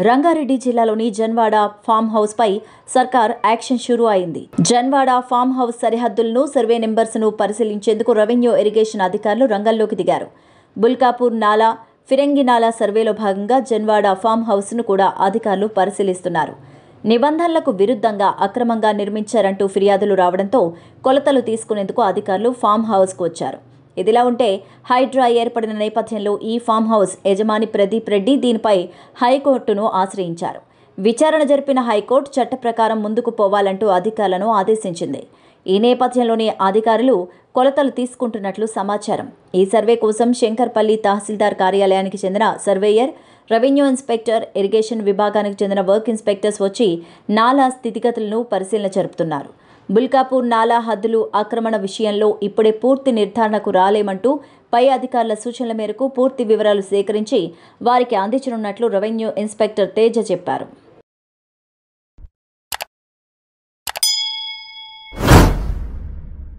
రంగారెడ్డి జిల్లాలోని Janwada farm house పై సర్కార్ action షురూ అయింది. జన్వాడ ఫామ్ హౌస్ సరిహద్దులను, సర్వే నెంబర్స్ను పరిశీలించేందుకు రెవెన్యూ ఇరిగేషన్ అధికారులు రంగంలోకి దిగారు. బుల్కాపూర్ నాలా, ఫిరంగి నాలా సర్వేలో భాగంగా జన్వాడ ఫామ్ హౌస్ను కూడా అధికారులు పరిశీలిస్తున్నారు. నిబంధనలకు విరుద్ధంగా అక్రమంగా నిర్మించారంటూ ఫిర్యాదులు రావడంతో కొలతలు తీసుకునేందుకు అధికారులు ఫామ్ హౌస్కు వచ్చారు. ఇదిలా ఉంటే హైడ్రా ఏర్పడిన నేపథ్యంలో ఈ ఫామ్ హౌస్ యజమాని ప్రదీప్ రెడ్డి దీనిపై హైకోర్టును ఆశ్రయించారు. విచారణ జరిపిన హైకోర్టు చట్ట ప్రకారం ముందుకు పోవాలంటూ అధికారులను ఆదేశించింది. ఈ నేపథ్యంలోనే అధికారులు కొలతలు తీసుకుంటున్నట్లు సమాచారం. ఈ సర్వే కోసం శంకర్పల్లి తహసీల్దార్ కార్యాలయానికి చెందిన సర్వేయర్, రెవెన్యూ ఇన్స్పెక్టర్, ఇరిగేషన్ విభాగానికి చెందిన వర్క్ ఇన్స్పెక్టర్స్ వచ్చి నాలా స్థితిగతులను పరిశీలన జరుపుతున్నారు. బుల్కాపూర్ నాలా హద్దులు ఆక్రమణ విషయంలో ఇప్పుడే పూర్తి నిర్ధారణకు రాలేమంటూ పై అధికారుల సూచనల మేరకు పూర్తి వివరాలు సేకరించి వారికి అందించనున్నట్లు రెవెన్యూ ఇన్స్పెక్టర్ తేజ చెప్పారు.